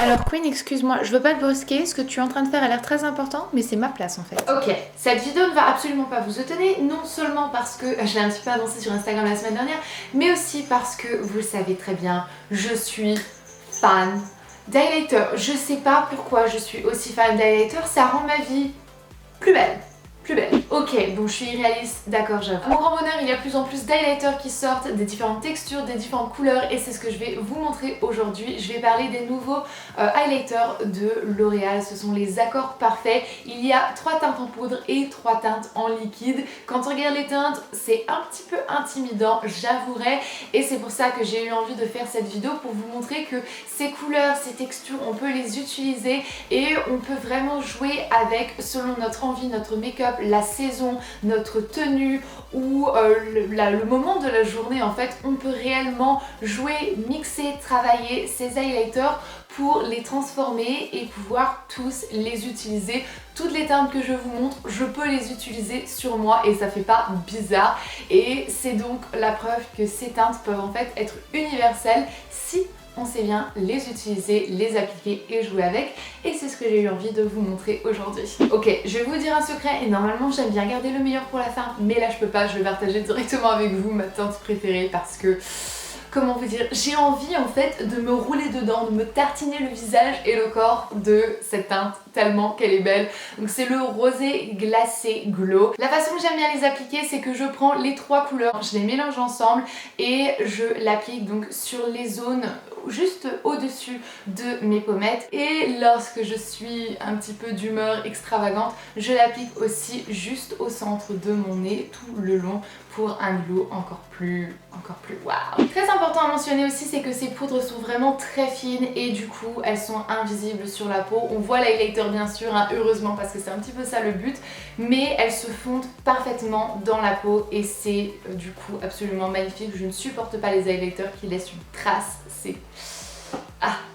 Alors Queen, excuse-moi, je veux pas te brusquer, ce que tu es en train de faire a l'air très important, mais c'est ma place en fait. Ok, cette vidéo ne va absolument pas vous étonner, non seulement parce que je l'ai un petit peu annoncé sur Instagram la semaine dernière, mais aussi parce que, vous le savez très bien, je suis fan d'highlighter. Je sais pas pourquoi je suis aussi fan d'highlighter, ça rend ma vie plus belle. Plus belle. Ok, bon je suis irréaliste, d'accord j'avoue. À mon grand bonheur, il y a de plus en plus d'highlighters qui sortent, des différentes textures, des différentes couleurs et c'est ce que je vais vous montrer aujourd'hui. Je vais parler des nouveaux highlighters de L'Oréal, ce sont les accords parfaits. Il y a 3 teintes en poudre et 3 teintes en liquide. Quand on regarde les teintes, c'est un petit peu intimidant, j'avouerai, et c'est pour ça que j'ai eu envie de faire cette vidéo pour vous montrer que ces couleurs, ces textures, on peut les utiliser et on peut vraiment jouer avec selon notre envie, notre make-up, la saison, notre tenue ou le moment de la journée. En fait, on peut réellement jouer, mixer, travailler ces highlighters pour les transformer et pouvoir tous les utiliser. Toutes les teintes que je vous montre, je peux les utiliser sur moi et ça fait pas bizarre, et c'est donc la preuve que ces teintes peuvent en fait être universelles si on sait bien les utiliser, les appliquer et jouer avec, et c'est ce que j'ai eu envie de vous montrer aujourd'hui. Ok, je vais vous dire un secret, et normalement j'aime bien garder le meilleur pour la fin, mais là je peux pas, je vais partager directement avec vous ma teinte préférée parce que, comment vous dire, j'ai envie en fait de me rouler dedans, de me tartiner le visage et le corps de cette teinte tellement qu'elle est belle. Donc c'est le rosé glacé glow. La façon que j'aime bien les appliquer, c'est que je prends les 3 couleurs, je les mélange ensemble et je l'applique donc sur les zones juste au-dessus de mes pommettes, et lorsque je suis un petit peu d'humeur extravagante, je l'applique aussi juste au centre de mon nez tout le long pour un glow encore plus waouh. Très important à mentionner aussi, c'est que ces poudres sont vraiment très fines et du coup elles sont invisibles sur la peau. On voit l'highlighter bien sûr, hein, heureusement, parce que c'est un petit peu ça le but, mais elles se fondent parfaitement dans la peau et c'est du coup absolument magnifique. Je ne supporte pas les highlighters qui laissent une trace,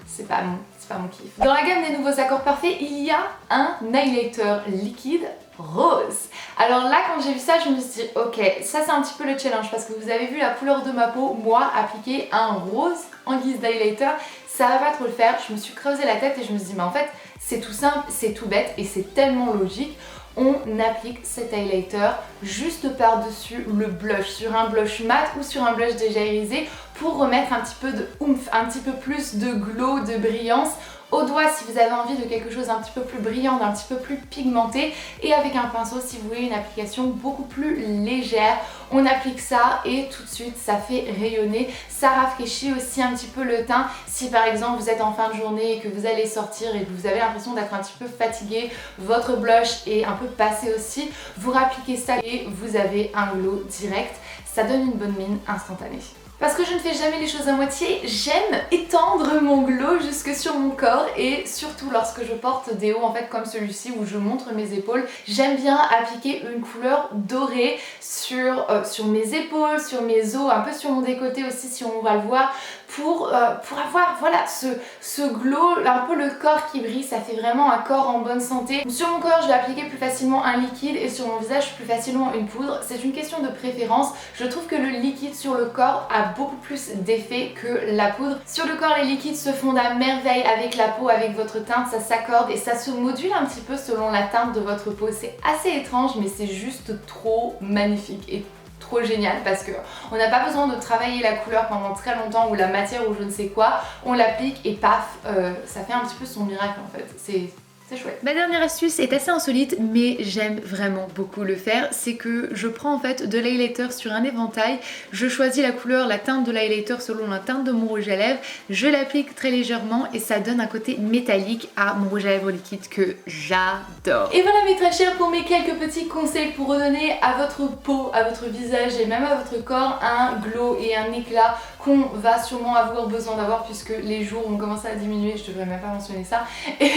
c'est pas mon kiff. Dans la gamme des nouveaux accords parfaits, il y a un highlighter liquide rose. Alors là, quand j'ai vu ça, je me suis dit ok, ça c'est un petit peu le challenge parce que vous avez vu la couleur de ma peau, moi appliquer un rose en guise d'highlighter, ça va pas trop le faire. Je me suis creusé la tête et je me suis dit mais en fait c'est tout simple, c'est tout bête et c'est tellement logique. On applique cet highlighter juste par-dessus le blush, sur un blush mat ou sur un blush déjà irisé, pour remettre un petit peu de oomph, un petit peu plus de glow, de brillance au doigt si vous avez envie de quelque chose un petit peu plus brillant, d'un petit peu plus pigmenté, et avec un pinceau si vous voulez une application beaucoup plus légère. On applique ça et tout de suite ça fait rayonner, ça rafraîchit aussi un petit peu le teint. Si par exemple vous êtes en fin de journée et que vous allez sortir et que vous avez l'impression d'être un petit peu fatigué, votre blush est un peu passé aussi, vous rappliquez ça et vous avez un glow direct, ça donne une bonne mine instantanée. Parce que je ne fais jamais les choses à moitié, j'aime étendre mon glow jusque sur mon corps, et surtout lorsque je porte des hauts en fait comme celui-ci où je montre mes épaules, j'aime bien appliquer une couleur dorée sur mes épaules, sur mes os, un peu sur mon décolleté aussi si on va le voir, pour avoir voilà ce glow, un peu le corps qui brille, ça fait vraiment un corps en bonne santé. Sur mon corps je vais appliquer plus facilement un liquide et sur mon visage plus facilement une poudre, c'est une question de préférence. Je trouve que le liquide sur le corps a beaucoup plus d'effet que la poudre. Sur le corps les liquides se fondent à merveille avec la peau, avec votre teinte, ça s'accorde et ça se module un petit peu selon la teinte de votre peau. C'est assez étrange mais c'est juste trop magnifique et trop génial parce que on n'a pas besoin de travailler la couleur pendant très longtemps ou la matière ou je ne sais quoi, on l'applique et paf, ça fait un petit peu son miracle en fait, c'est chouette. Ma dernière astuce est assez insolite mais j'aime vraiment beaucoup le faire, c'est que je prends en fait de l'highlighter sur un éventail, je choisis la couleur, la teinte de l'highlighter selon la teinte de mon rouge à lèvres, je l'applique très légèrement et ça donne un côté métallique à mon rouge à lèvres liquide que j'adore. Et voilà mes très chers pour mes quelques petits conseils pour redonner à votre peau, à votre visage et même à votre corps un glow et un éclat qu'on va sûrement avoir besoin d'avoir puisque les jours vont commencer à diminuer, je devrais même pas mentionner ça, et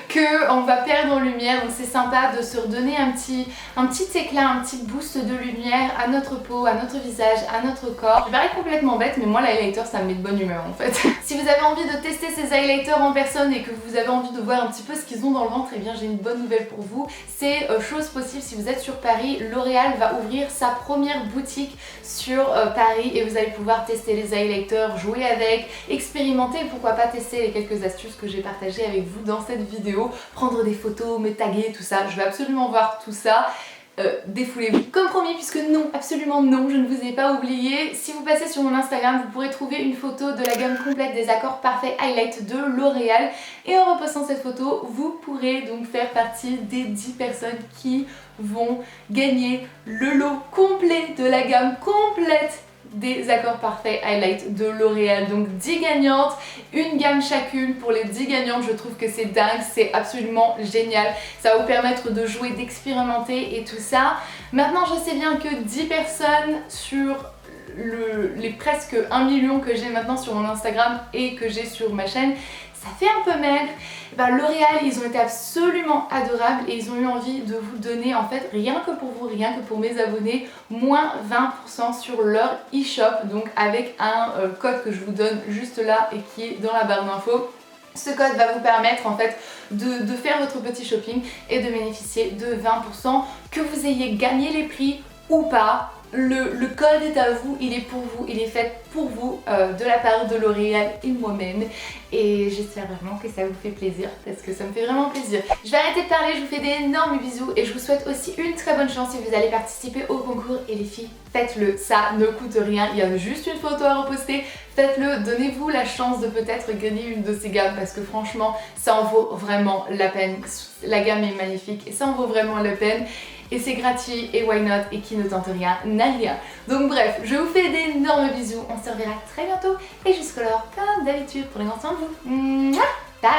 que on va perdre en lumière, donc c'est sympa de se redonner un petit éclat, un petit boost de lumière à notre peau, à notre visage, à notre corps. Je parais complètement bête mais moi l'highlighter ça me met de bonne humeur en fait. Si vous avez envie de tester ces highlighters en personne et que vous avez envie de voir un petit peu ce qu'ils ont dans le ventre, et bien j'ai une bonne nouvelle pour vous, c'est chose possible si vous êtes sur Paris, L'Oréal va ouvrir sa première boutique sur Paris et vous allez pouvoir tester les highlighters, jouer avec, expérimenter, pourquoi pas tester les quelques astuces que j'ai partagées avec vous dans cette vidéo, prendre des photos, me taguer, tout ça. Je veux absolument voir tout ça. Défoulez-vous. Comme promis, puisque non, absolument non, je ne vous ai pas oublié, si vous passez sur mon Instagram, vous pourrez trouver une photo de la gamme complète des Accords Parfait Highlight de L'Oréal. Et en repostant cette photo, vous pourrez donc faire partie des 10 personnes qui vont gagner le lot complet de la gamme complète des Accords Parfait Highlight de L'Oréal. Donc 10 gagnantes, une gamme chacune pour les 10 gagnantes. Je trouve que c'est dingue, c'est absolument génial. Ça va vous permettre de jouer, d'expérimenter et tout ça. Maintenant, je sais bien que 10 personnes sur les presque 1 million que j'ai maintenant sur mon Instagram et que j'ai sur ma chaîne, ça fait un peu maigre. L'Oréal, ils ont été absolument adorables et ils ont eu envie de vous donner, en fait, rien que pour vous, rien que pour mes abonnés, moins 20% sur leur e-shop, donc avec un code que je vous donne juste là et qui est dans la barre d'infos. Ce code va vous permettre en fait de faire votre petit shopping et de bénéficier de 20%, que vous ayez gagné les prix ou pas. Le code est à vous, il est pour vous, il est fait pour vous de la part de L'Oréal et moi-même. Et j'espère vraiment que ça vous fait plaisir parce que ça me fait vraiment plaisir. Je vais arrêter de parler, je vous fais d'énormes bisous et je vous souhaite aussi une très bonne chance si vous allez participer au concours. Et les filles, faites-le, ça ne coûte rien, il y a juste une photo à reposter. Faites-le, donnez-vous la chance de peut-être gagner une de ces gammes parce que franchement, ça en vaut vraiment la peine. La gamme est magnifique et ça en vaut vraiment la peine. Et c'est gratuit et why not, et qui ne tente rien n'a rien. Donc bref, je vous fais d'énormes bisous, on se reverra très bientôt et jusqu'alors, comme d'habitude, prenez soin de vous. Bye.